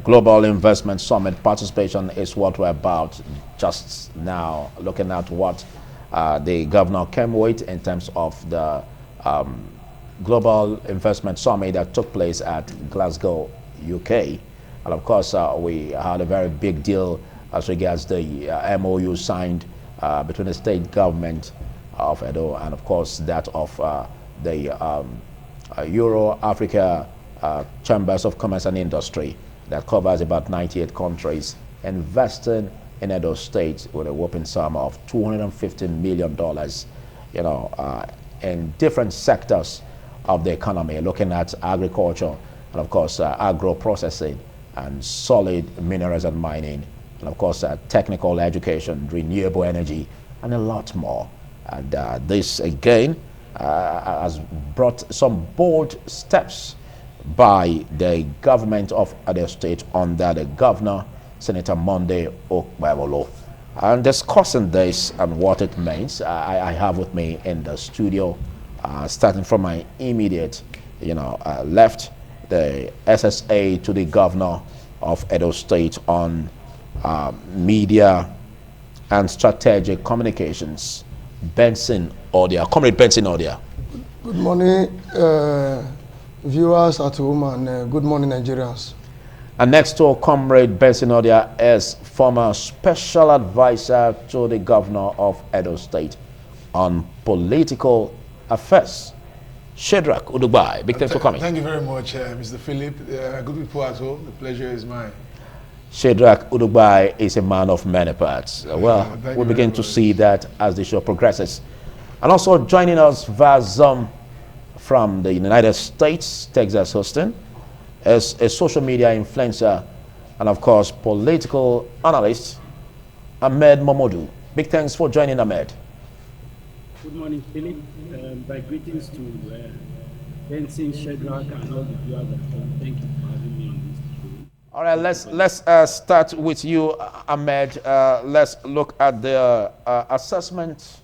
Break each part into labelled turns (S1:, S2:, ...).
S1: Global Investment Summit participation is what we're about just now, looking at what the governor came with in terms of the Global Investment Summit that took place at Glasgow, UK. And of course, we had a very big deal as regards the MOU signed between the state government of Edo and, of course, that of the Euro Africa Chambers of Commerce and Industry that covers about 98 countries investing in Edo State with a whopping sum of $250 million, in different sectors of the economy, looking at agriculture and, of course, agro processing and solid minerals and mining, and, of course, technical education, renewable energy, and a lot more. And this, again, has brought some bold steps by the government of Edo State under the governor, Senator Monday Okpebholo. And discussing this and what it means, I have with me in the studio, starting from my immediate, left, the SSA to the governor of Edo State on media and strategic communications, Benson Odia. Comrade Benson Odia.
S2: Good morning, viewers at home, and good morning, Nigerians.
S1: And next to Comrade Benson Odia is former special advisor to the governor of Edo State on political affairs, Shedrack Udugbai. Big thanks for coming.
S3: Thank you very much, Mr. Philip. Good people at home. The pleasure is mine.
S1: Shedrack Udugbai is a man of many parts. Well, we begin to see that as the show progresses. And also joining us via Zoom from the United States, Texas, Houston, is a social media influencer and, of course, political analyst, Ahmed Momodu. Big thanks for joining, Ahmed.
S4: Good morning, Philip. My greetings to Benson, Shedrack, and all the viewers at home. Thank you for having me on this show.
S1: All right, let's start with you, Ahmed. Let's look at the assessment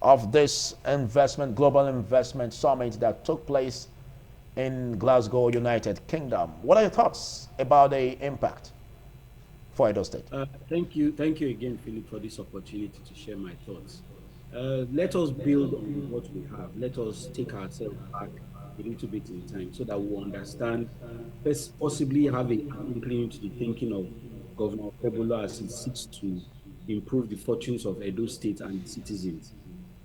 S1: of this Global Investment Summit that took place in Glasgow, United Kingdom. What are your thoughts about the impact for Edo State?
S4: Thank you again, Philip, for this opportunity to share my thoughts. Let us build on what we have. Let us take ourselves back a little bit in time so that we understand, let's possibly have an inkling into the thinking of Governor Okpebholo as he seeks to improve the fortunes of Edo State and its citizens.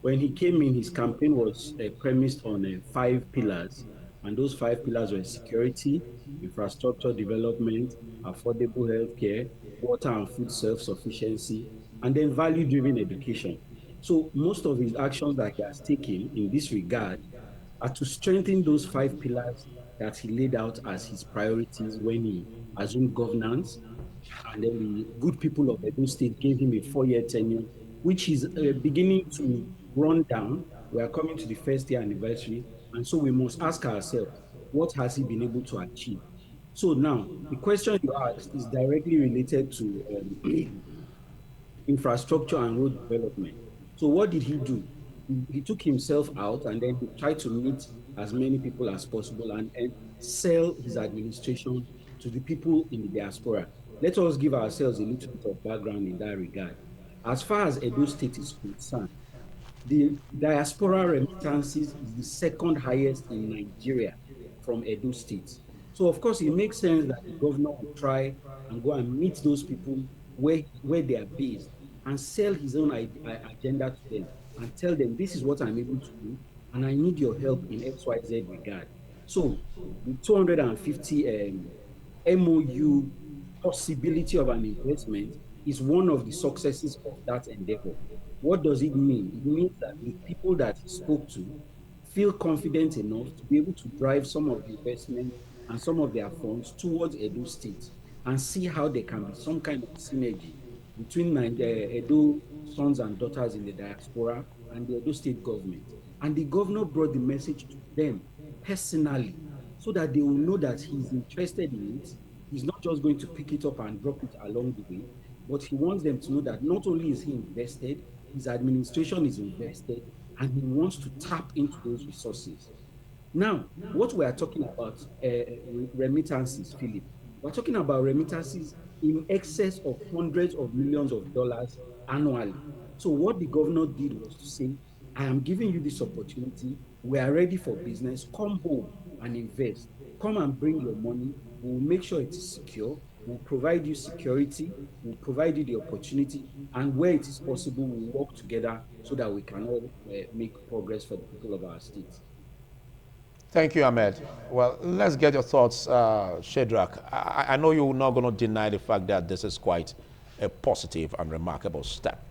S4: When he came in, his campaign was premised on 5 pillars, and those 5 pillars were security, infrastructure development, affordable healthcare, water and food self-sufficiency, and then value-driven education. So most of his actions that he has taken in this regard are to strengthen those 5 pillars that he laid out as his priorities when he assumed governance. And then the good people of Edo State gave him a 4-year tenure, which is beginning to run down. We are coming to the first year anniversary, and so we must ask ourselves, what has he been able to achieve? So now, the question you asked is directly related to infrastructure and road development. So what did he do? He took himself out and then he tried to meet as many people as possible and sell his administration to the people in the diaspora. Let us give ourselves a little bit of background in that regard. As far as Edo State is concerned, the diaspora remittances is the second highest in Nigeria from Edo State. So of course it makes sense that the governor will try and go and meet those people where they are based and sell his own agenda to them and tell them, this is what I'm able to do and I need your help in XYZ regard. So the 250 MOU possibility of an investment is one of the successes of that endeavor. What does it mean? It means that the people that he spoke to feel confident enough to be able to drive some of the investment and some of their funds towards Edo State and see how there can be some kind of synergy between Edo sons and daughters in the diaspora and the Edo State government. And the governor brought the message to them personally so that they will know that he's interested in it. He's not just going to pick it up and drop it along the way, but he wants them to know that not only is he invested, his administration is invested, and he wants to tap into those resources. Now, what we are talking about, remittances, Philip, We're talking about remittances in excess of hundreds of millions of dollars annually. So what the governor did was to say, I am giving you this opportunity. We are ready for business. Come home and invest. Come and bring your money. We'll make sure it is secure. We'll provide you security. We'll provide you the opportunity. And where it is possible, we'll work together so that we can all make progress for the people of our state.
S1: Thank you, Ahmed. Well, let's get your thoughts, Shadrach. I know you're not going to deny the fact that this is quite a positive and remarkable step.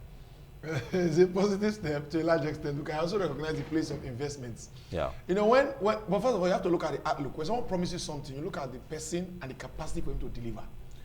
S3: It's a positive step to a large extent. We can also recognize the place of investments.
S1: Yeah.
S3: You know, but first of all, you have to look at the outlook. When someone promises something, you look at the person and the capacity for him to deliver.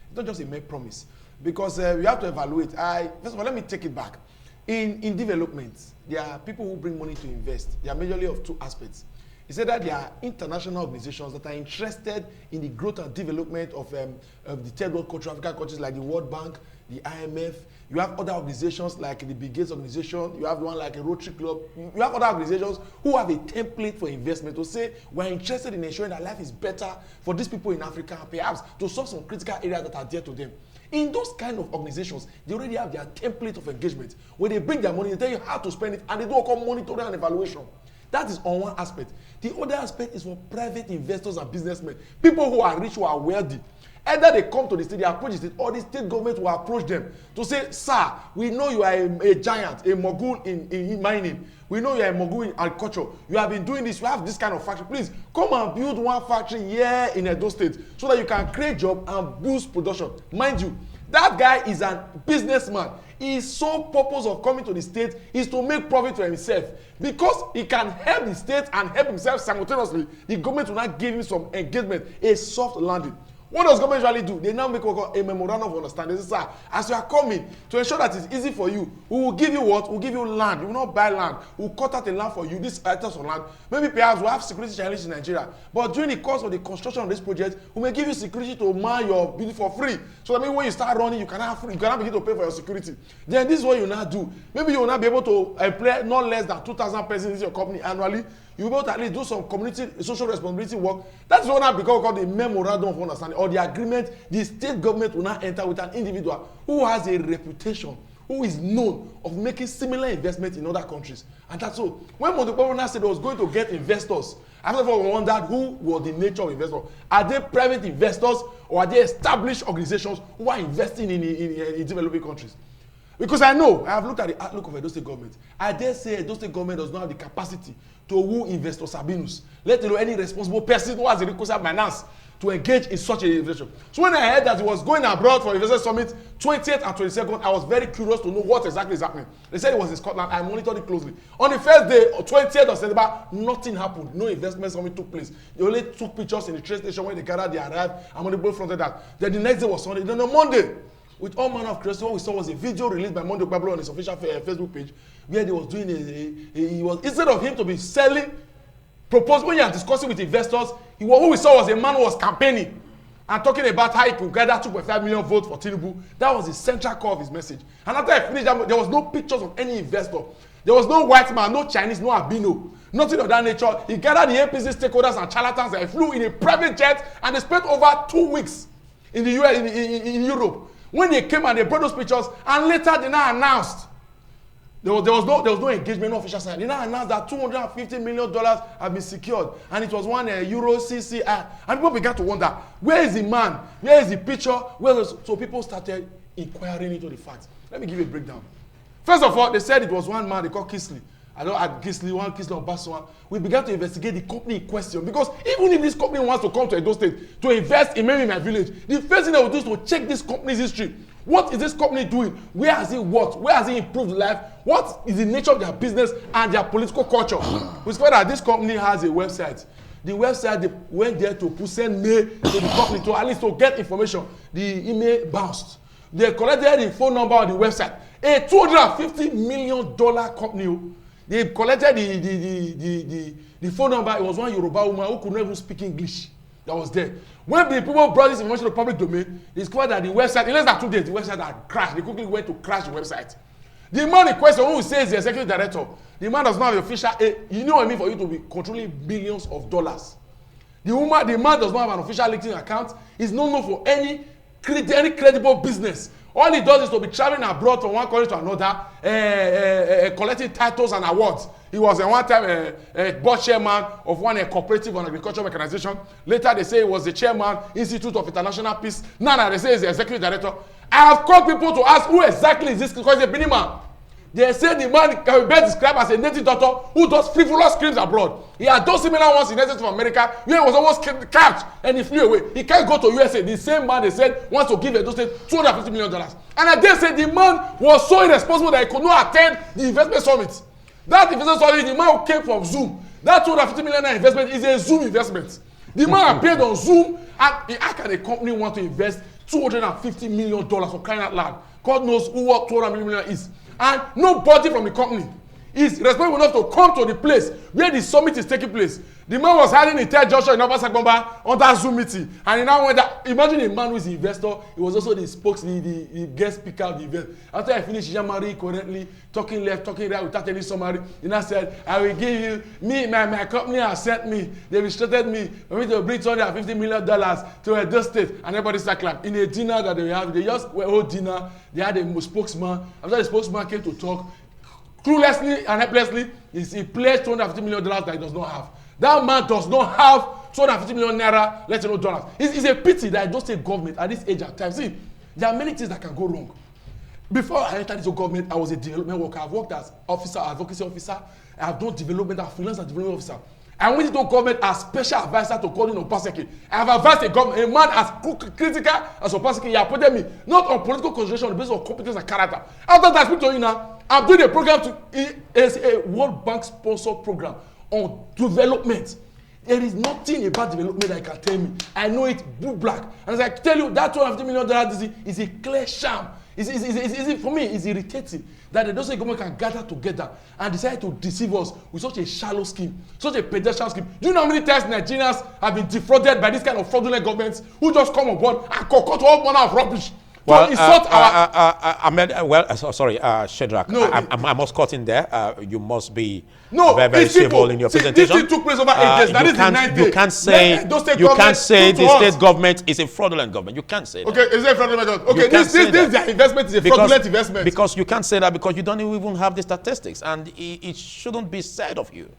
S3: It's not just a mere promise. Because we have to evaluate. First of all, let me take it back. In development, there are people who bring money to invest. They are majorly of two aspects. He said that there are international organizations that are interested in the growth and development of the third world countries, African countries like the World Bank, the IMF. You have other organizations like the Bill Gates organization. You have one like a Rotary Club. You have other organizations who have a template for investment to say we're interested in ensuring that life is better for these people in Africa, perhaps to solve some critical areas that are dear to them. In those kind of organizations, they already have their template of engagement. When they bring their money, they tell you how to spend it, and they do all come monitoring and evaluation. That is on one aspect. The other aspect is for private investors and businessmen, people who are rich, who are wealthy. Either they come to the state, they approach the state, or the state government will approach them to say, sir, we know you are a giant, a mogul in mining. We know you are a mogul in agriculture. You have been doing this, you have this kind of factory. Please, come and build one factory here in Edo State so that you can create job and boost production. Mind you, that guy is a businessman. His sole purpose of coming to the state is to make profit for himself. Because he can help the state and help himself simultaneously, the government will not give him some engagement, a soft landing. What does government usually do? They now make a memorandum of understanding. They say, sir, as you are coming, to ensure that it's easy for you, we will give you what? We'll give you land. We will not buy land. We'll cut out a land for you, this items of land. Maybe perhaps we'll have security challenges in Nigeria. But during the course of the construction of this project, we may give you security to man your building for free. So that maybe when you start running, you cannot begin to pay for your security. Then this is what you will not do. Maybe you will not be able to employ not less than 2,000 persons in your company annually. You will be able to at least do some community social responsibility work. That's what now become called the memorandum of understanding or the agreement. The state government will now enter with an individual who has a reputation, who is known of making similar investments in other countries. And that's so. When Montepopo said he was going to get investors, after all, we wondered who was the nature of investors. Are they private investors or are they established organizations who are investing in developing countries? Because I know, I have looked at the outlook of Edo State government. I dare say Edo State government does not have the capacity to woo investor Sabinus, let alone any responsible person who has the requisite finance to engage in such a investment. So when I heard that he was going abroad for Investor Summit 20th and 22nd, I was very curious to know what exactly is happening. They said it was in Scotland. I monitored it closely. On the first day, 20th of September, nothing happened. No investment summit took place. They only took pictures in the train station when they gathered, they arrived, and when they both fronted that. Then the next day was Sunday. Then on Monday, with all manner of curiosity, what we saw was a video released by Monday Pablo on his official Facebook page, where he was doing instead of him to be selling, proposing, when you are discussing with investors, who we saw was a man who was campaigning and talking about how he could gather 2.5 million votes for Tinubu. That was the central core of his message. And after I finished that, there was no pictures of any investor. There was no white man, no Chinese, no albino, nothing of that nature. He gathered the APC stakeholders and charlatans and flew in a private jet, and they spent over 2 weeks in the US, in Europe. When they came and they brought those pictures, and later they now announced there was no engagement, no official sign. They now announced that $250 million have been secured, and it was one Euro CCI. And people began to wonder, where is the man? Where is the picture? So people started inquiring into the facts. Let me give you a breakdown. First of all, they said it was one man they called Kisley. I know at Kisley of Baswan. We began to investigate the company in question, because even if this company wants to come to Edo State to invest in maybe my village, the first thing they will do is to check this company's history. What is this company doing? Where has it worked? Where has it improved life? What is the nature of their business and their political culture? We discovered that this company has a website. The website, they went there to send mail to the company to at least to get information. The email bounced. They collected the phone number on the website. A $250 million company. They collected the phone number. It was one Yoruba woman who could not even speak English that was there. When the people brought this information to the public domain, they discovered that the website, in less than 2 days, the website had crashed. They quickly went to crash the website. The man in question, who says the executive director, the man does not have official, you know what I mean, for you to be controlling billions of dollars. The man does not have an official LinkedIn account. He's not known for any credible business. All he does is to be traveling abroad from one country to another, collecting titles and awards. He was at one time board chairman of one cooperative on agricultural mechanization. Later they say he was the chairman, Institute of International Peace. Now they say he's the executive director. I have called people to ask who exactly is this, because he's a Benin man. They say the man can be best described as a native doctor who does frivolous claims abroad. He had done similar ones in the United States of America, where he was almost catched and he flew away. He can't go to USA. The same man they said wants to give Edo State $250 million. And I dare say the man was so irresponsible that he could not attend the investment summit. That investment summit, the man came from Zoom. That $250 million investment is a Zoom investment. The man appeared on Zoom, and how can a company want to invest $250 million for crying out loud? God knows what $250 million is. And nobody from the company is responsible enough to come to the place where the summit is taking place. The man was hiding in Ted Joshua in Upper Sagbomba on that Zoom meeting, and he now went that. Imagine a man who is an investor. He was also the the guest speaker of the event. After I finished Jamari currently talking left, talking right without any summary, he now said, "I will give you my company has sent me. They restricted me for me to bring $250 million to Edo State," and everybody started clapping. In a dinner that they have, they just whole dinner. They had a spokesman. After the spokesman came to talk, cluelessly and helplessly, he pledged $250 million that he does not have. That man does not have 250 million naira, let alone dollars. It's a pity that I don't say government at this age at times. See, there are many things that can go wrong. Before I entered into government, I was a development worker. I've worked as officer, advocacy officer. I have done development, as freelance and development officer. I went into government as special advisor to Gordon Opaseki. I have advised a man as critical as Opaseki. He appointed me not on political consideration, based on competence and character. After that, I speak to you now. I'm doing a program it's a World Bank sponsored program on development. There is nothing about development that you can tell me. I know it blue black. And as I tell you, that $250 million is a clear sham. For me, it's irritating that the Dose government can gather together and decide to deceive us with such a shallow scheme, such a pedestrian scheme. Do you know how many times Nigerians have been defrauded by this kind of fraudulent governments who just come on board and concoct all manner of rubbish?
S1: Well, sorry, Shedrack. No, I must cut in there. You must be very civil in your presentation.
S3: This took place over 8 days. That is the 9th day.
S1: You can't say the state government is a fraudulent government. You can't say that.
S3: Okay, is it a fraudulent government? Okay, this their investment is a fraudulent investment.
S1: Because you can't say that because you don't even have the statistics, and it shouldn't be said of you.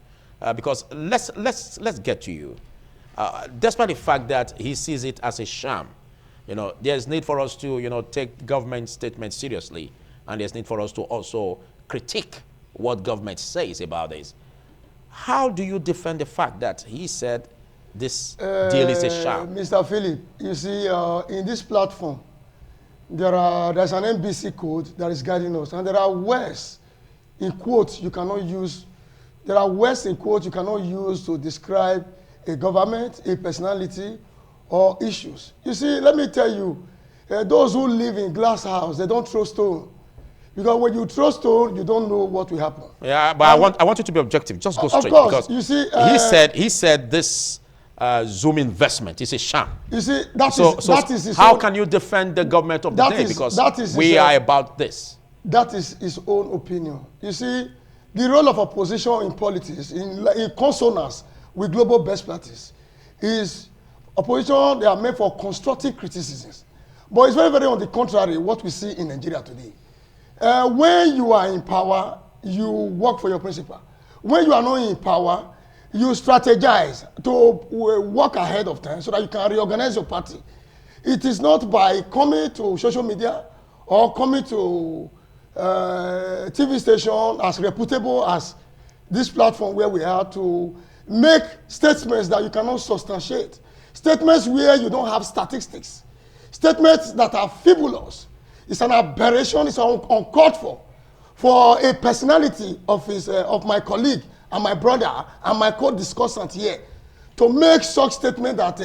S1: Because let's get to you. Despite the fact that he sees it as a sham. There's need for us to, take government statements seriously, and there's need for us to also critique what government says about this. How do you defend the fact that he said this deal is a sham?
S2: Mr. Philip, you see, in this platform, there's an NBC code that is guiding us, and there are words in quotes you cannot use. There are words in quotes you cannot use to describe a government, a personality, or issues. You see, let me tell you, those who live in glass house, they don't throw stone. Because when you throw stone, you don't know what will happen.
S1: Yeah, but I want you to be objective. Just go straight.
S2: Of course,
S1: because
S2: you see,
S1: he said this Zoom investment is a sham.
S2: You see, that is his
S1: how
S2: own,
S1: can you defend the government of the day? Because we
S2: are
S1: about this.
S2: That is his own opinion. You see, the role of opposition in politics, in consonance with global best practice, is opposition. They are made for constructive criticisms. But it's very, very on the contrary what we see in Nigeria today. When you are in power, you work for your principle. When you are not in power, you strategize to work ahead of time so that you can reorganize your party. It is not by coming to social media or coming to TV station as reputable as this platform where we are to make statements that you cannot substantiate. Statements where you don't have statistics. Statements that are frivolous. It's an aberration, it's uncalled for a personality of my colleague and my brother and my co-discussant here to make such statement that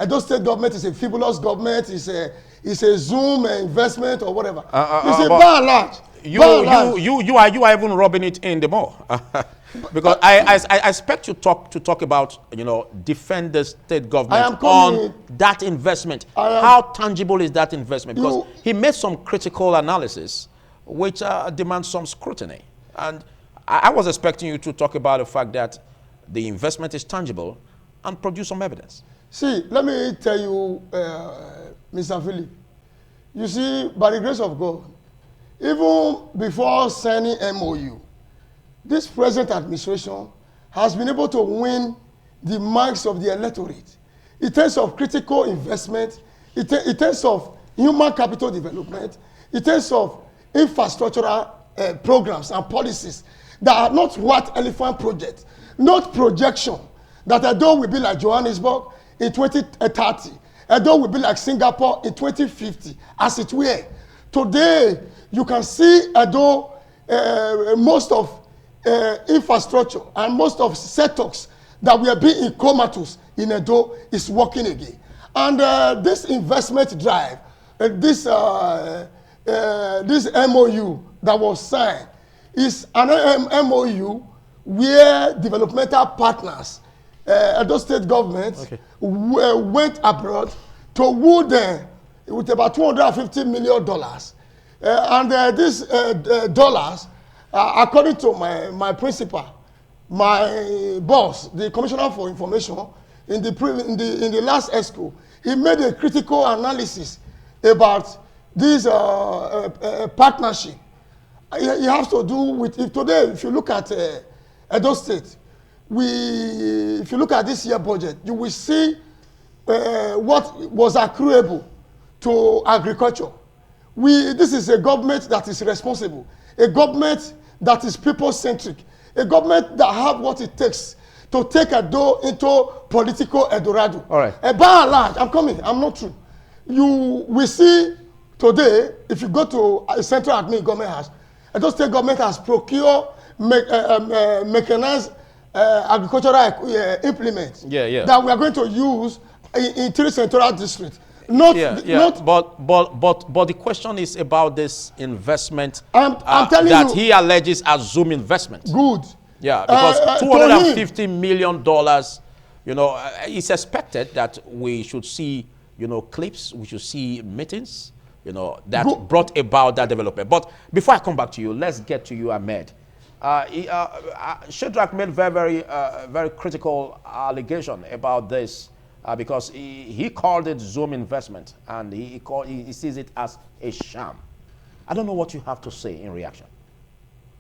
S2: Edo State government is a frivolous government, is a Zoom investment or whatever. You see, by and large.
S1: You are even rubbing it in the more. Because I expect you to talk about, defend the state government on that investment. How tangible is that investment? Because he made some critical analysis which demands some scrutiny. And I was expecting you to talk about the fact that the investment is tangible and produce some evidence.
S2: See, let me tell you, Mr. Philip, you see, by the grace of God, even before signing MOU, this present administration has been able to win the minds of the electorate in terms of critical investment, in terms of human capital development, in terms of infrastructural programs and policies that are not what elephant project, not projection that Edo will be like Johannesburg in 2030, Edo will be like Singapore in 2050, as it were. Today, you can see Edo, most of infrastructure and most of sectors that were being comatose in Edo is working again. And this investment drive, this MOU that was signed is an MOU where developmental partners, Edo state government, went abroad to woo them with about $250 million. And these dollars, according to my principal, my boss, the commissioner for information, in the last ESCO, he made a critical analysis about this partnership. It has to do with, if today, if you look at Edo State, if you look at this year budget, you will see what was accruable to agriculture. This is a government that is responsible, a government that is people-centric, a government that have what it takes to take Edo into political Eldorado.
S1: All right.
S2: By and large, I'm coming, I'm not true. You will see today, if you go to a central admin government house, Edo state government has procured mechanized agricultural implements that we are going to use in 3 central districts. But
S1: the question is about this investment
S2: I'm telling
S1: that
S2: you,
S1: he alleges as Zoom investment.
S2: Good.
S1: Yeah, because $250 million, it's expected that we should see, clips, we should see meetings, that brought about that development. But before I come back to you, let's get to you, Ahmed. Shadrach made very critical allegation about this because he called it Zoom investment, and he sees it as a sham. I don't know what you have to say in reaction.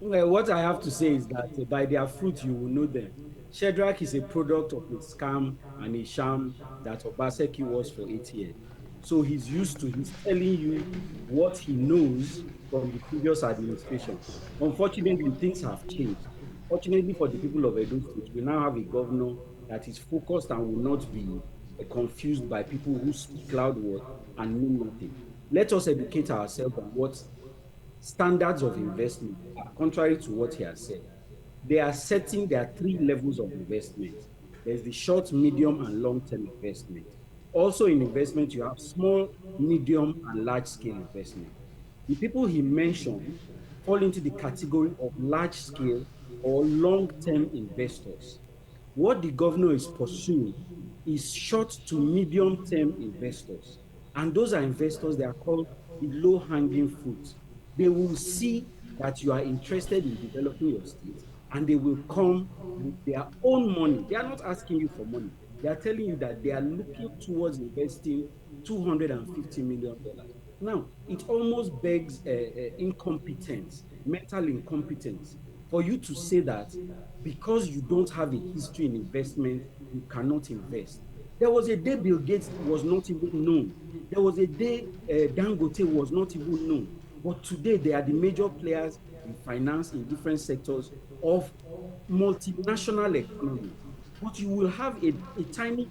S4: Well, what I have to say is that by their fruit you will know them. Shadrach is a product of a scam and a sham that Obaseki was for 8 years. So he's telling you what he knows from the previous administration. Unfortunately, things have changed. Fortunately for the people of Edo State, we now have a governor that is focused and will not be confused by people who speak loud words and mean nothing. Let us educate ourselves on what standards of investment are, contrary to what he has said. There are 3 levels of investment. There's the short, medium, and long-term investment. Also in investment, you have small, medium, and large-scale investment. The people he mentioned fall into the category of large-scale or long-term investors. What the governor is pursuing is short to medium-term investors. And those are investors, they are called the low-hanging fruit. They will see that you are interested in developing your state, and they will come with their own money. They are not asking you for money. They are telling you that they are looking towards investing $250 million. Now, it almost begs incompetence, mental incompetence, for you to say that because you don't have a history in investment, you cannot invest. There was a day Bill Gates was not even known. There was a day Dangote was not even known. But today, they are the major players in finance in different sectors of multinational economy. But you will have a giant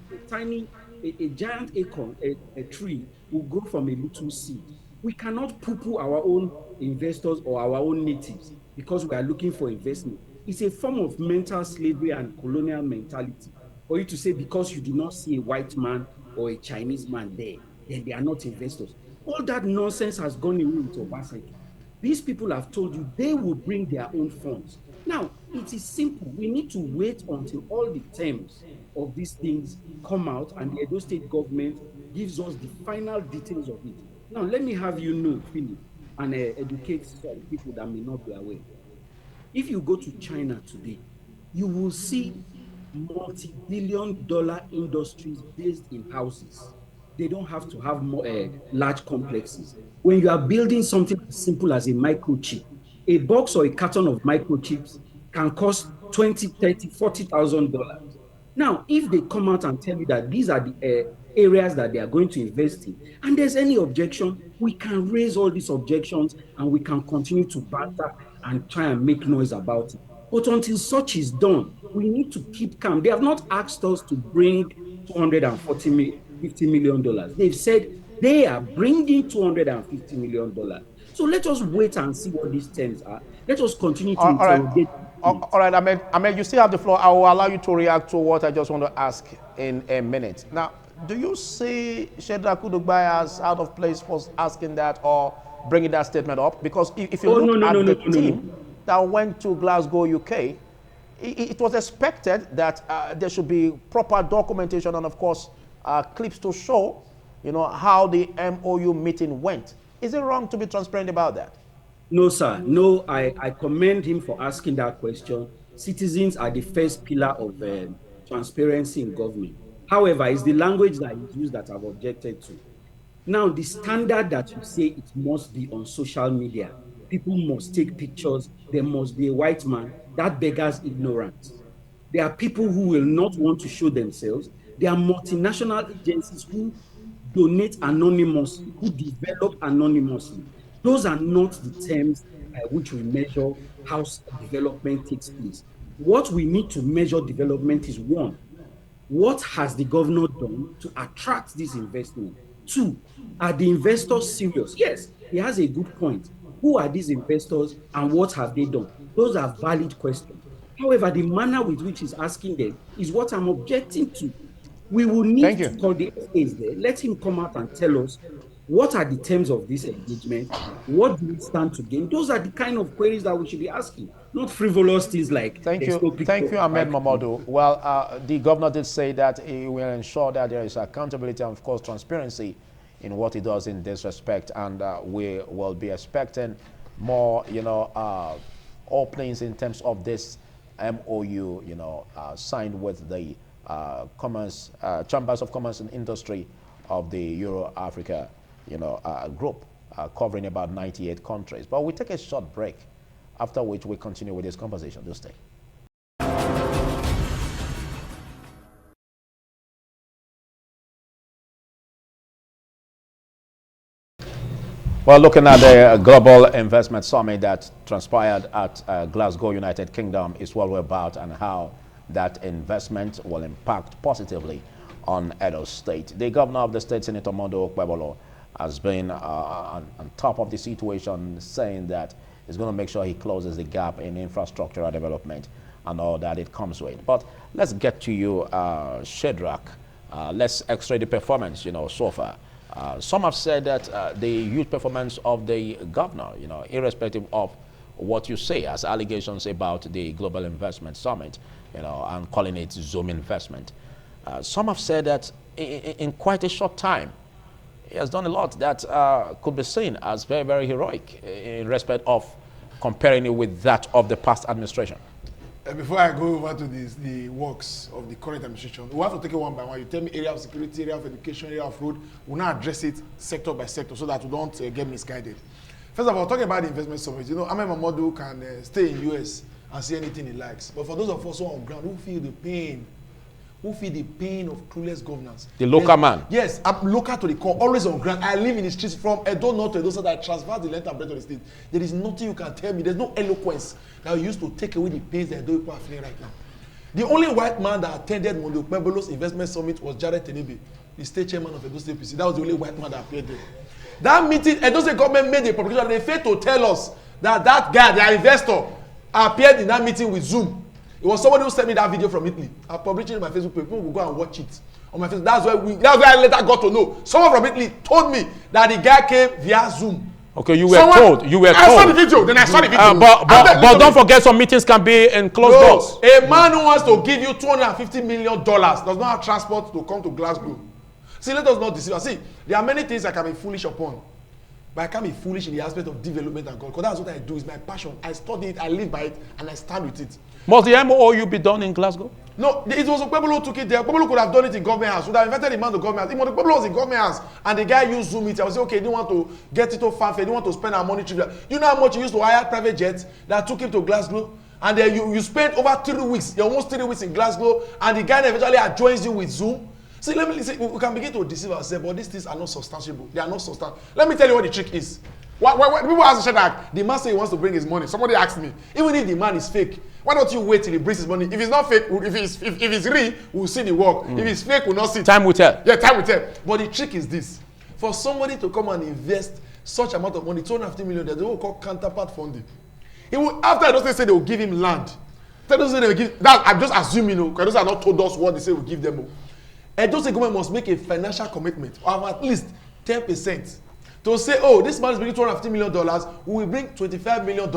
S4: acorn, a tree will grow from a little seed. We cannot poo-poo our own investors or our own natives because we are looking for investment. It's a form of mental slavery and colonial mentality for you to say because you do not see a white man or a Chinese man there, then they are not investors. All that nonsense has gone away with Obaseki. These people have told you they will bring their own funds. Now, it is simple. We need to wait until all the terms of these things come out and the Edo State government gives us the final details of it. Now, let me have you know, Philip, and educate some people that may not be aware. If you go to China today, you will see multi-billion-dollar industries based in houses. They don't have to have more large complexes. When you are building something as simple as a microchip, a box or a carton of microchips can cost 20, 30, $40,000. Now, if they come out and tell you that these are the areas that they are going to invest in, and there's any objection, we can raise all these objections and we can continue to banter and try and make noise about it. But until such is done, we need to keep calm. They have not asked us to bring $250 million. They've said they are bringing $250 million. So let us wait and see what these terms are. Let us continue to
S1: All right.
S4: interrogate.
S1: All right, Ahmed, you still have the floor. I will allow you to react to what I just want to ask in a minute. Now, do you see Shedrack Udugbai as out of place for asking that or bringing that statement up? Because if you look at the team that went to Glasgow, UK, it was expected that there should be proper documentation and, of course, clips to show, how the MOU meeting went. Is it wrong to be transparent about that?
S4: No, sir. No, I commend him for asking that question. Citizens are the first pillar of transparency in government. However, it's the language that is used that I've objected to. Now, the standard that you say it must be on social media, people must take pictures, there must be a white man, that beggars ignorance. There are people who will not want to show themselves. There are multinational agencies who donate anonymously, who develop anonymously. Those are not the terms by which we measure how development takes place. What we need to measure development is, one, what has the governor done to attract this investment? Two, are the investors serious? Yes, he has a good point. Who are these investors and what have they done? Those are valid questions. However, the manner with which he's asking them is what I'm objecting to. We will need to call the FAs there. Let him come out and tell us what are the terms of this engagement? What do we stand to gain? Those are the kind of queries that we should be asking, not frivolous things like.
S1: Thank you, Ahmed Mamadou. Well, the governor did say that he will ensure that there is accountability and, of course, transparency in what he does in this respect, and we will be expecting more, openings in terms of this MOU, signed with the Chambers of Commerce and Industry of the Euro-Africa, group, covering about 98 countries. But we take a short break, after which we continue with this conversation. Do stay. Well, looking at the Global Investment Summit that transpired at Glasgow, United Kingdom, is what we're about, and how that investment will impact positively on Edo State. The governor of the state, Senator Mondo Okpebolo, has been on top of the situation, saying that he's going to make sure he closes the gap in infrastructural development and all that it comes with. But let's get to you, Shedrack. Let's x-ray the performance, so far. Some have said that the huge performance of the governor, irrespective of what you say as allegations about the Global Investment Summit, and calling it Zoom investment. Some have said that in quite a short time, he has done a lot that could be seen as very, very heroic in respect of comparing it with that of the past administration.
S3: Before I go over to the works of the current administration, we have to take it one by one. You tell me area of security, area of education, area of road. We'll now address it sector by sector so that we don't get misguided. First of all, talking about the investment summit, Ahmed Mamadou can stay in US and say anything he likes. But for those of us who are on ground, who feel the pain of clueless governance.
S1: The local man.
S3: Yes, I'm local to the core, always on ground. I live in the streets from Edo North to Edo South. I transfer the length and breadth of the state. There is nothing you can tell me. There's no eloquence that you used to take away the pains that Edo people are feeling right now. The only white man that attended Mondo Okpebolo's investment summit was Jared Tenebe, the state chairman of Edo State PC. That was the only white man that appeared there. That meeting, Edo State government made a publication. They failed to tell us that that guy, their investor, appeared in that meeting with Zoom. It was somebody who sent me that video from Italy. I published it on my Facebook page. People will go and watch it on my Facebook. That's where I later got to know. Someone from Italy told me that the guy came via Zoom.
S1: Okay, you were told.
S3: I saw the video. Then I saw the video.
S1: But don't forget, some meetings can be in closed doors.
S3: A man who wants to give you $250 million does not have transport to come to Glasgow. See, let us not deceive us. See, there are many things I can be foolish upon. But I can't be foolish in the aspect of development and God, because that's what I do. It's my passion. I study it, I live by it, and I stand with it.
S1: Must the MOU be done in Glasgow?
S3: No, it was Okpebolo who took it there. Okpebolo could have done it in government house. Would have invited the man to government house. If Okpebolo was in government house and the guy used Zoom meeting, I would say, okay, he didn't want to get it to fanfare, he didn't want to spend our money. You know how much he used to hire private jets that took him to Glasgow? And then you spent over 3 weeks, you're almost 3 weeks in Glasgow, and the guy eventually joins you with Zoom. See, let me say, we can begin to deceive ourselves, but these things are not substantiable. They are not substantial. Let me tell you what the trick is. When people ask Shadrach, the man say he wants to bring his money. Somebody asked me, even if the man is fake, why don't you wait till he brings his money? If it's not fake, if it's real, we'll see the work. If it's fake, we'll not see it.
S1: Time will tell.
S3: Yeah, time will tell. But the trick is this. For somebody to come and invest such amount of money, 250 million, they will call counterpart funding. He will, after I don't say they will give him land. They don't say they will give, that I'm just assuming, because those are not told us what they say will give them. And those government must make a financial commitment of at least 10%. To say, oh, this man is bringing $250 million, we will bring $25 million.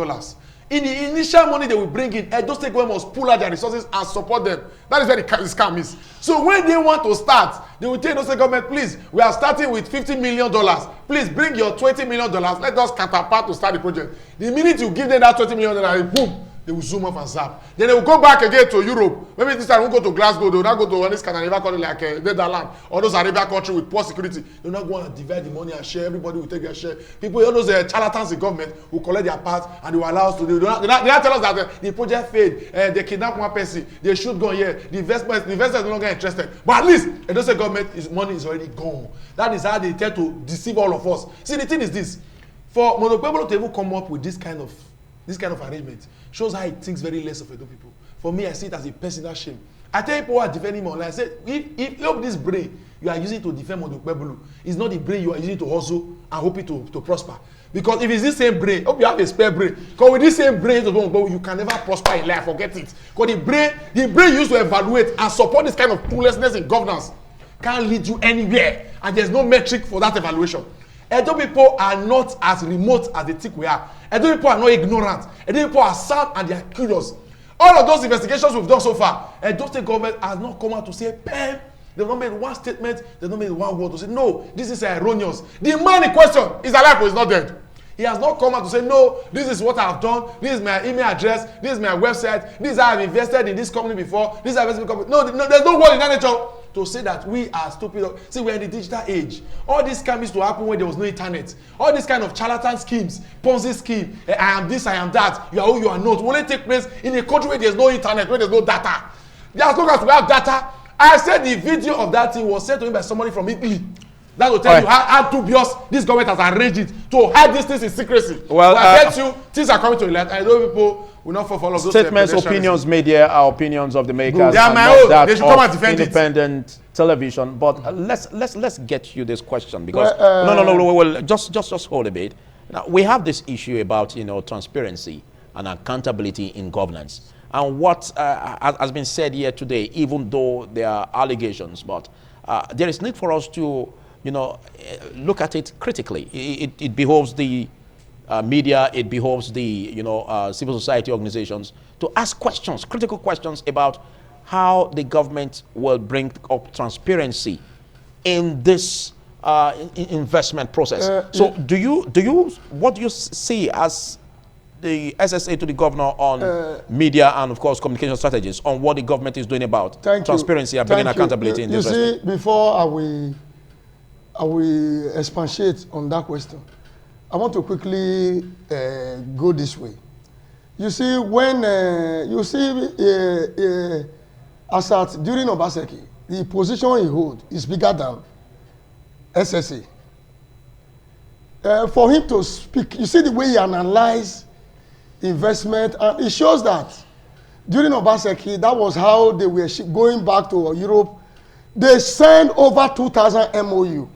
S3: In the initial money they will bring in, Edo State government must pull out their resources and support them. That is where the scam is. So when they want to start, they will tell Edo State government, please, we are starting with $50 million. Please bring your $20 million. Let us counterpart to start the project. The minute you give them that $20 million, boom, they will zoom off and zap. Then they will go back again to Europe. Maybe this time we won't go to Glasgow. They will not go to one of these Scandinavian countries like Netherlands or those Arabian countries with poor security. They will not go and divide the money and share. Everybody will take their share. People, all those charlatans in government will collect their part and they will allow us to do. They not tell us that the project failed. They kidnap one person. They should go here. The investors are no longer interested. But at least it doesn't government money is already gone. That is how they tend to deceive all of us. See, the thing is this: for Monopebolo to even come up with this kind of arrangement shows how he thinks very less of Edo people. For me, I see it as a personal shame. I tell people who are defending him online, I say, if this brain you are using to defend Monopebolo is not the brain you are using to hustle and hoping to prosper. Because if it's this same brain, hope you have a spare brain. Because with this same brain, you can never prosper in life. Forget it. Because the brain used to evaluate and support this kind of cluelessness in governance can't lead you anywhere, and there's no metric for that evaluation. Edo people are not as remote as they think we are. Edo people are not ignorant. Edo people are sound and they are curious. All of those investigations we've done so far, Edo State government has not come out to say, Pam, they've not made one statement, they've not made one word to say, no, this is erroneous. The man in question is alive or is not dead. He has not come out to say, no, this is what I've done, this is my email address, this is my website, this is how I've invested in this company before, this is how I've invested in company. No, there's no word in that nature to say that we are stupid. See, we're in the digital age. All these scams used to happen when there was no internet. All these kind of charlatan schemes, Ponzi scheme, I am this, I am that, you are who you are not, will only take place in a country where there's no internet, where there's no data. As long as we have data, I said the video of that thing was sent to me by somebody from Italy. That will tell you how dubious this government has arranged it to hide these things in secrecy. Well, I bet you things are coming to light. I know people will not fall for all of those
S1: statements. Opinions made here are opinions of the makers.
S3: They are my own. They should come and defend
S1: independent television. But let's get you this question because no. Just hold a bit. Now we have this issue about transparency and accountability in governance, and what has been said here today, even though there are allegations, but there is need for us to look at it critically. It behoves the media, it behoves the civil society organizations to ask questions, critical questions about how the government will bring up transparency in this investment process. So what do you see as the SSA to the governor on media and of course communication strategies on what the government is doing about transparency and bringing accountability in this
S2: investment? You see, before I will expatiate on that question. I want to quickly go this way. You see, when as at during Obaseki, the position he holds is bigger than SSA. For him to speak, you see the way he analyzed investment, and it shows that during Obaseki, that was how they were going back to Europe. They signed over 2,000 MOU.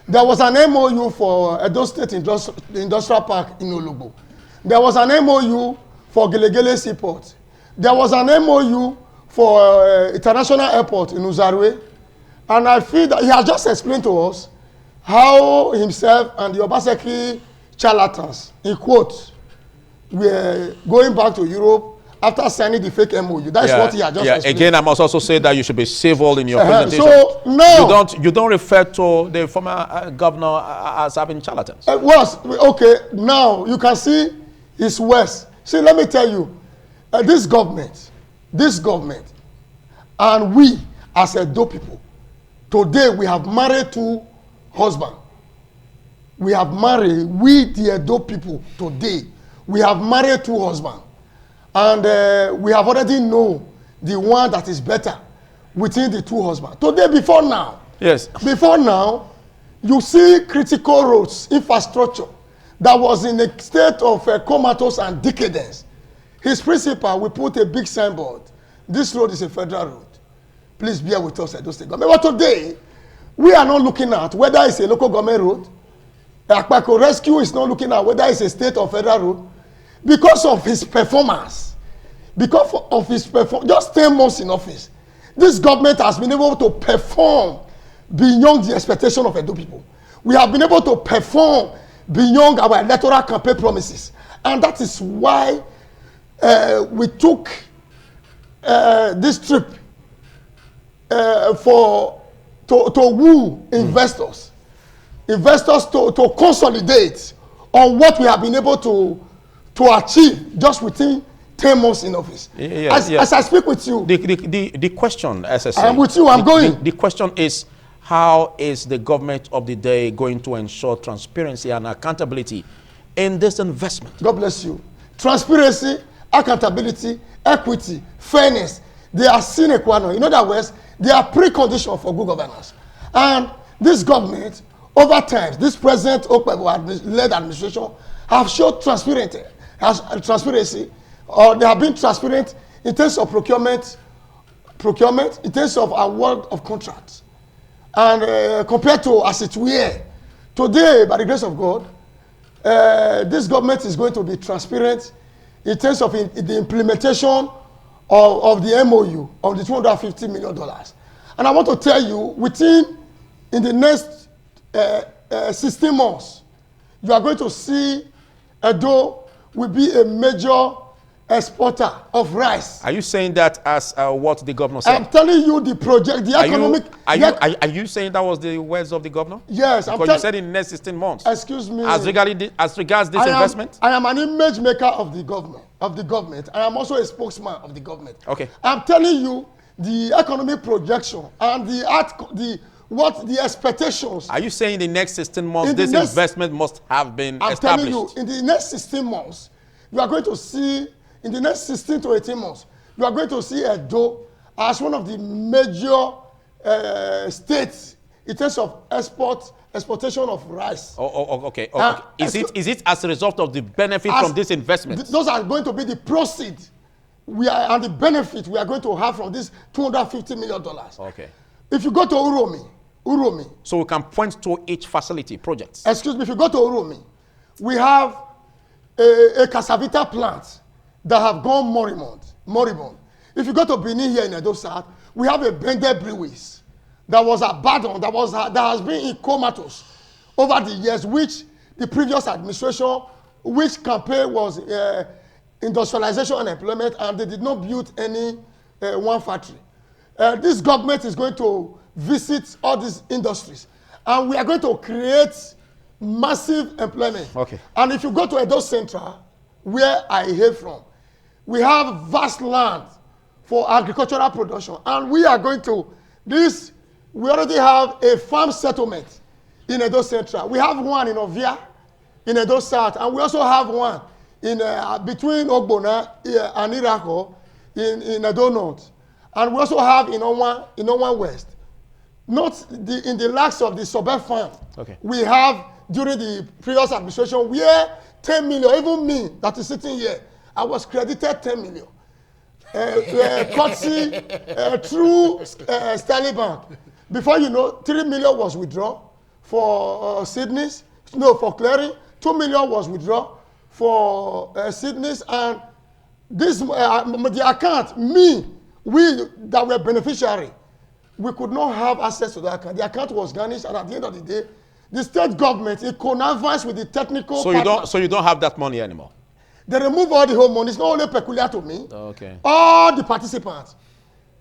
S2: There was an MOU for Edo State Industrial Park in Olugbo. There was an MOU for Gelegele Seaport. There was an MOU for International Airport in Uzarwe. And I feel that he has just explained to us how himself and the Obaseki charlatans, in quotes, were going back to Europe after signing the fake MOU. That's what he had just explained.
S1: Again, I must also say that you should be civil in your presentation.
S2: So now
S1: you don't refer to the former governor as having charlatans.
S2: Okay. Now you can see it's worse. See, let me tell you, this government, and we as Edo people, today we have married 2 husbands. We have married, we the Edo people today, we have married 2 husbands. And we have already know the one that is better within the 2 husbands. Today, before now, you see critical roads, infrastructure that was in a state of comatose and decadence. His principal will put a big signboard. This road is a federal road. Please bear with us, Edo State government. But today, we are not looking at whether it's a local government road. Akpako Rescue is not looking at whether it's a state or federal road. Because of his performance, just 10 months in office, this government has been able to perform beyond the expectation of Edo people. We have been able to perform beyond our electoral campaign promises. And that is why we took this trip to woo investors to consolidate on what we have been able to achieve just within 10 months in office. As I speak with you,
S1: the question, SSA,
S2: I am with you. I'm going.
S1: The question is, how is the government of the day going to ensure transparency and accountability in this investment?
S2: God bless you. Transparency, accountability, equity, fairness, they are sine qua non. In other words, they are preconditions for good governance. And this government, over time, this present Okpebo-led administration have showed transparency, or they have been transparent in terms of procurement, in terms of award of contracts. And compared to as it were, today, by the grace of God, this government is going to be transparent in terms of the implementation of the MOU, of the $250 million. And I want to tell you, in the next 16 months, you are going to see Edo will be a major exporter of rice.
S1: Are you saying that as what the governor said?
S2: I'm telling you the project, the economic...
S1: Are you saying that was the words of the governor?
S2: Yes.
S1: Because you said in the next 16 months.
S2: Excuse me.
S1: As regards this investment?
S2: I am an image maker of the government. I am also a spokesman of the government.
S1: Okay.
S2: I'm telling you the economic projection and the expectations.
S1: Are you saying in the next 16 months this investment must have been established?
S2: I'm telling you, in the next 16 months, you are going to see, in the next 16 to 18 months, you are going to see Edo as one of the major states in terms of exportation of rice.
S1: Okay. Is it as a result of the benefit from this investment?
S2: Those are going to be the proceeds and the benefit we are going to have from this $250 million.
S1: Okay.
S2: If you go to Uromi.
S1: So we can point to each facility, projects.
S2: Excuse me, if you go to Uromi, we have a cassavita plant that have gone moribund. If you go to Benin here in Edo South, we have a blended breweries that was abandoned, that has been in comatose over the years, which the previous administration, which campaign was industrialization and employment, and they did not build any one factory. This government is going to visit all these industries, and we are going to create massive employment.
S1: Okay.
S2: And if you go to Edo Central, where I hail from, we have vast land for agricultural production, and we are going to we already have a farm settlement in Edo Central. We have one in Ovia, in Edo South, and we also have one in between Ogbona and Irako in Edo North. And we also have in Onwa West. Not in the lacks of the suburb farm. Okay. We have during the previous administration where 10 million, even me that is sitting here, I was credited 10 million. Courtesy through Stanley Bank. Before you know, 3 million was withdrawn for for clearing. 2 million was withdrawn for Sydney's, and this the account, we that were beneficiary, we could not have access to the account. The account was garnished, and at the end of the day, the state government, in connivance with the technical
S1: So you don't have that money anymore?
S2: They remove all the whole money. It's not only peculiar to me.
S1: Okay.
S2: All the participants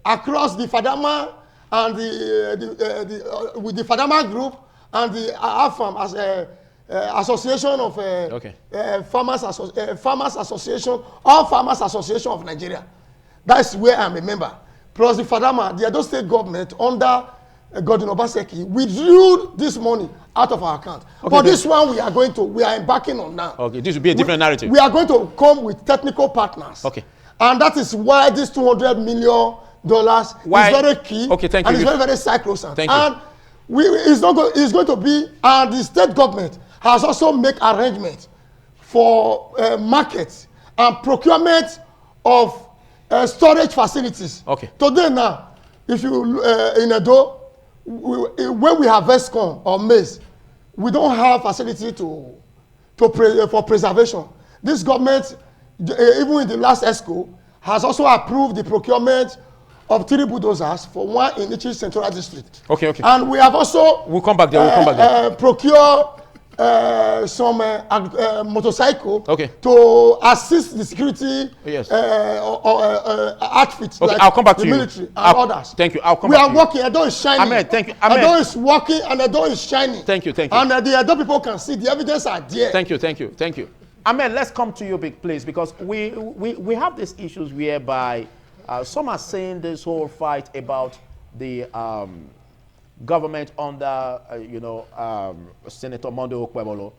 S2: across the Fadama and with the Fadama group and the AFAM as a association of farmers association, all farmers association of Nigeria. That's where I'm a member. Plus the Fadama, the Edo state government under Godwin Obaseki withdrew this money out of our account. Okay, but this one we are embarking on now.
S1: Okay, this will be a different narrative.
S2: We are going to come with technical partners.
S1: Okay.
S2: And that is why this $200 million is very key.
S1: Okay, thank you.
S2: And it's very, very sacrosanct.
S1: Thank you.
S2: And it's going to be, and the state government has also made arrangements for markets and procurement of storage facilities.
S1: Okay.
S2: Today now, if you in Edo, when we harvest corn or maize, we don't have facility for preservation. This government, even in the last ESCO, has also approved the procurement of 3 bulldozers for one in each central district.
S1: Okay.
S2: And we have also
S1: we'll come back there.
S2: Procure some motorcycle to assist the security outfits like
S1: I'll come back
S2: the
S1: to you.
S2: Military and others.
S1: Thank you. I'll come
S2: we
S1: back
S2: are working. Edo is shining.
S1: Amen. Thank you.
S2: Amen. Edo is working and Edo is shining.
S1: Thank you.
S2: And the Edo people can see the evidence are there.
S1: Thank you. Amen. Let's come to you, big please, because we have these issues whereby some are saying this whole fight about the government under Senator Monday Okwebolo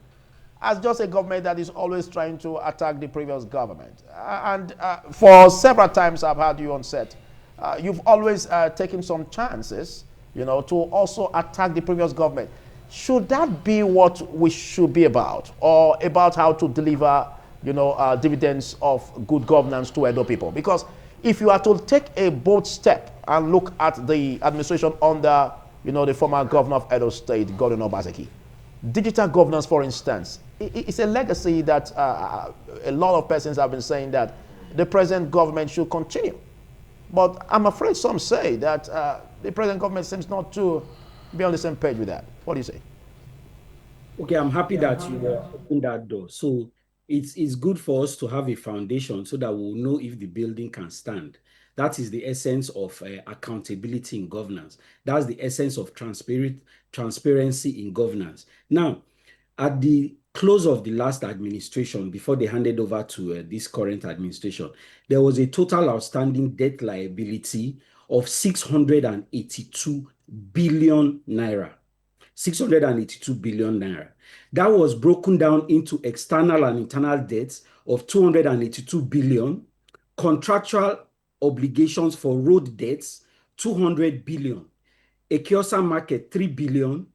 S1: as just a government that is always trying to attack the previous government. And for several times I've had you on set, you've always taken some chances, to also attack the previous government. Should that be what we should be about, or about how to deliver, dividends of good governance to Edo people? Because if you are to take a bold step and look at the administration under, the former governor of Edo State, Godwin Obaseki, digital governance, for instance, it's a legacy that a lot of persons have been saying that the present government should continue. But I'm afraid some say that the present government seems not to be on the same page with that. What do you say?
S4: Okay, I'm happy that you opened that door. So it's good for us to have a foundation so that we'll know if the building can stand. That is the essence of accountability in governance. That's the essence of transparency in governance. Now, at the close of the last administration, before they handed over to this current administration, there was a total outstanding debt liability of 682 billion naira. 682 billion naira. That was broken down into external and internal debts of 282 billion, contractual obligations for road debts, 200 billion, Ekiosa market, 3 billion,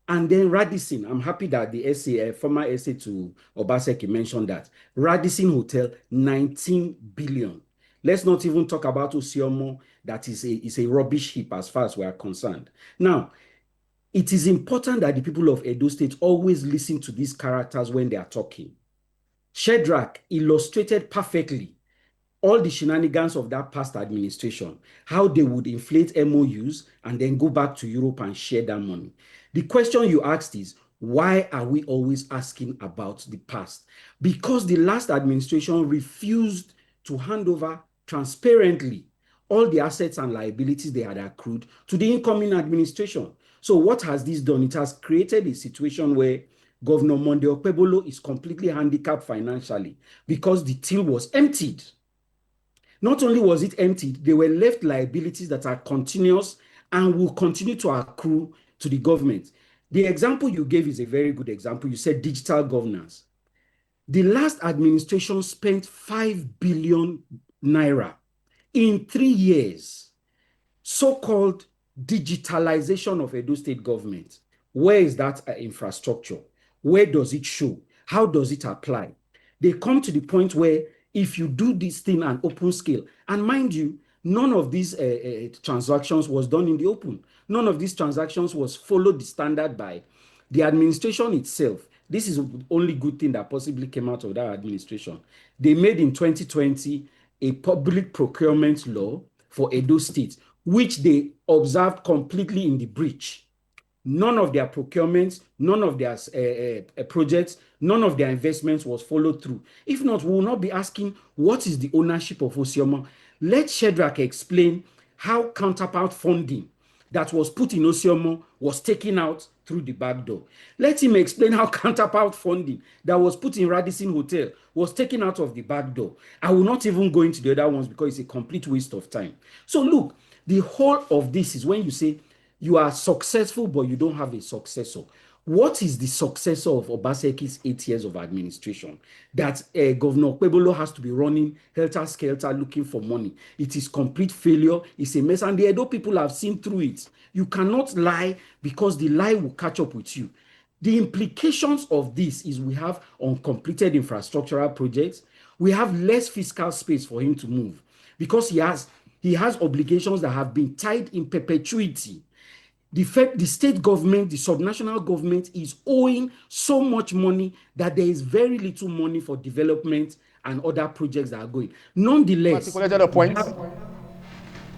S4: and then Radisson. I'm happy that the SA, former SA to Obaseki mentioned that. Radisson Hotel, 19 billion. Let's not even talk about Osiomo, that is a rubbish heap as far as we are concerned. Now, it is important that the people of Edo State always listen to these characters when they are talking. Shedrack illustrated perfectly all the shenanigans of that past administration, how they would inflate MOUs and then go back to Europe and share that money. The question you asked is, why are we always asking about the past? Because the last administration refused to hand over transparently all the assets and liabilities they had accrued to the incoming administration. So what has this done? It has created a situation where Governor Monday Okpebolo is completely handicapped financially because the till was emptied. Not only was it emptied, there were left liabilities that are continuous and will continue to accrue to the government. The example you gave is a very good example. You said digital governance. The last administration spent 5 billion naira in 3 years, so-called digitalization of Edo State government. Where is that infrastructure? Where does it show? How does it apply? They come to the point where if you do this thing on open scale, and mind you, none of these transactions was done in the open. None of these transactions was followed the standard by the administration itself. This is the only good thing that possibly came out of that administration. They made in 2020 a public procurement law for Edo State, which they observed completely in the breach. None of their procurements, none of their projects, none of their investments was followed through. If not, we will not be asking what is the ownership of Osioma. Let Shedrack explain how counterpart funding that was put in Osioma was taken out through the back door. Let him explain how counterpart funding that was put in Radisson Hotel was taken out of the back door. I will not even go into the other ones because it's a complete waste of time. So look, the whole of this is when you say you are successful, but you don't have a successor. What is the successor of Obaseki's 8 years of administration? That Governor Kwebolo has to be running helter-skelter looking for money. It is complete failure. It's a mess. And the Edo people have seen through it. You cannot lie because the lie will catch up with you. The implications of this is we have uncompleted infrastructural projects. We have less fiscal space for him to move because he has obligations that have been tied in perpetuity. The state government, the subnational government is owing so much money that there is very little money for development and other projects that are going. Nonetheless,
S1: articulated a point.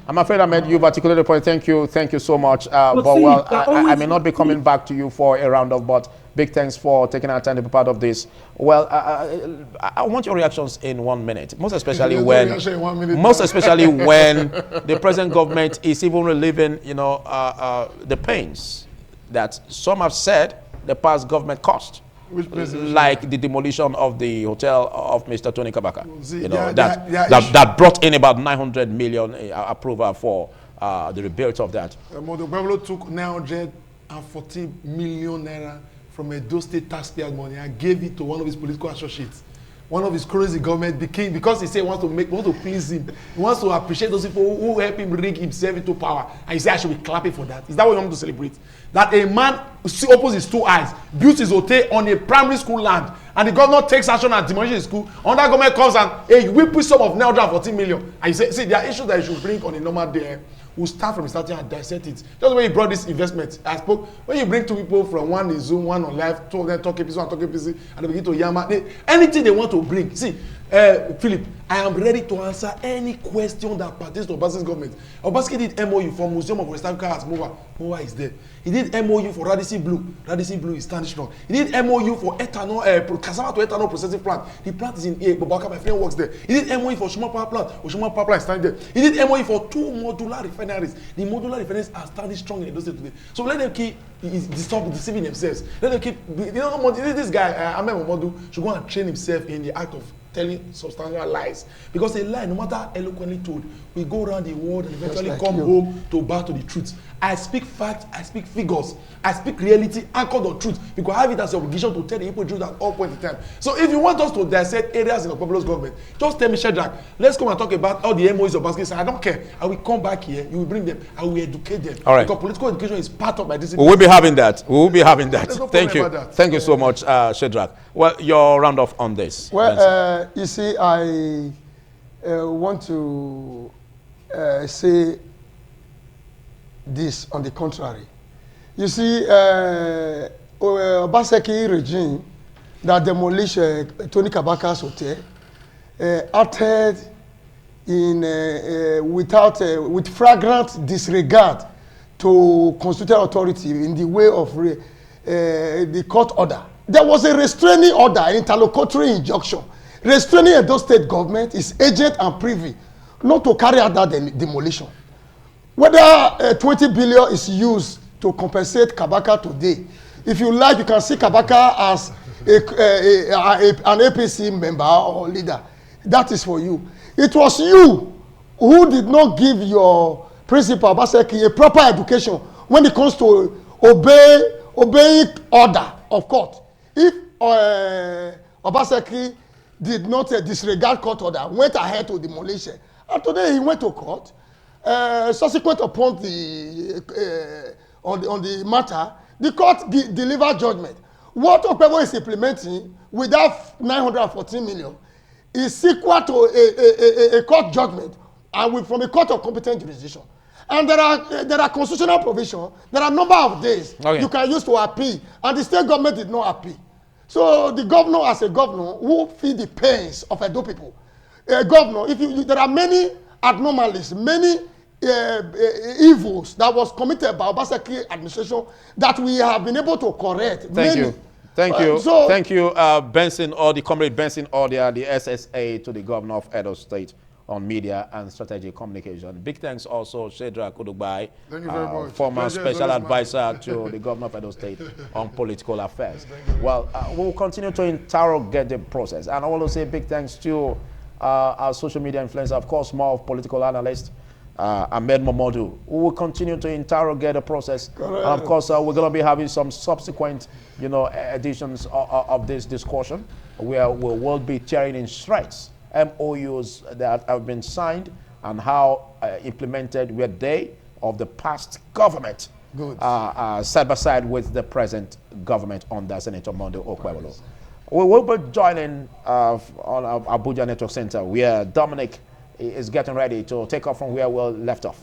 S1: I'm afraid I made you articulate a point. Thank you so much. I may not be coming back to you for a roundup, but big thanks for taking our time to be part of this. Well, I want your reactions in 1 minute, most especially when the present government is even relieving, the pains that some have said the past government cost. Like the demolition of the hotel of Mr. Tony Kabaka, that brought in about 900 million approval for the rebuild of that.
S3: Modo Pueblo took 940 million naira from a Edo State taxpayer money and gave it to one of his political associates. One of his crazy government became, because he said he wants to please him. He wants to appreciate those people who help him rig himself into power. And he said I should be clapping for that. Is that what you want to celebrate? That a man opens his 2 eyes, builds his hotel on a primary school land, and the governor takes action and demolishes his school. Another government comes and, hey, we put some of 914 million. And you say, see, there are issues that you should bring on a normal day. We'll start from starting and dissect it. Just when you brought this investment, I spoke, when you bring 2 people from one in Zoom, one on live, 2 of them talking PC, one talking PC, and they begin to yammer, anything they want to bring. See, Philip, I am ready to answer any question that pertains to Obasanjo's government. Obasanjo did MOU for Museum of West Africa at MOA. MOA is there. He did MOU for Radisson Blue. Radisson Blue is standing strong. He did MOU for ethanol, cassava to ethanol processing plant. The plant is in A. Bobaka, my friend, works there. He did MOU for Oshoma Power Plant. Oshoma Power Plant is standing there. He did MOU for 2 modular refineries. The modular refineries are standing strong in Edo State today. So let them keep stop deceiving themselves. Let them keep, this guy, Ahmed Momodu, should go and train himself in the act of telling substantial lies, because a lie, no matter eloquently told, we go around the world and eventually come home to back to the truth. I speak facts, I speak figures, I speak reality anchored on truth, because I have it as an obligation to tell the people truth at all points in time. So if you want us to dissect areas in the populous government, just tell me, Shedrack, let's come and talk about all the MOUs of Basket. I don't care. I will come back here, you will bring them, I will educate them.
S1: All right.
S3: Because political education is part of my discipline.
S1: We will be having that. We will be having that.
S3: No
S1: Thank you. Thank you so much, Shedrack. Well, your round off on this.
S2: Well, you see, I want to say this on the contrary. You see, Obaseki regime that demolished Tony Kabaka's hotel acted in with flagrant disregard to constitutional authority in the way of the court order. There was a restraining order, an interlocutory injunction, restraining Edo State government, its agent and privy, not to carry out that demolition. Whether 20 billion is used to compensate Kabaka today, if you like, you can see Kabaka as an APC member or leader. That is for you. It was you who did not give your principal Obaseki a proper education when it comes to obeying order of court. If Obaseki did not disregard court order, went ahead to demolish it, and today he went to court, subsequent upon the on the matter, the court delivered judgment. What Okpebo is implementing with that 914 million is equal to a court judgment, and from a court of competent jurisdiction. And there are constitutional provisions. There are a number of days you can use to appeal, and the state government did not appeal. So the governor, as a governor, who feel the pains of Edo people, a governor, there are many anomalies, many evils that was committed by Obaseki administration that we have been able to correct.
S1: Thank you. Thank you.
S2: So,
S1: Thank you, Benson, or the comrade Benson Odia, the SSA to the governor of Edo State on media and strategic communication. Big thanks also, Shedra Kudubai,
S3: Thank you very much.
S1: former
S3: Pleasure is
S1: special
S3: always mine.
S1: advisor to the governor of Edo State on political affairs. Well, we'll continue to interrogate the process. And I want to say big thanks to our social media influencer, of course, more of political analyst, Ahmed Momodu, who will continue to interrogate the process. And of course, we're going to be having some subsequent, editions of this discussion where we will be tearing in shreds MOUs that have been signed and how implemented were they of the past government.
S2: Good.
S1: Side by side with the present government under Senator Mondo Okwebolo. We will be joining on Abuja Network Center where Dominic is getting ready to take off from where we left off.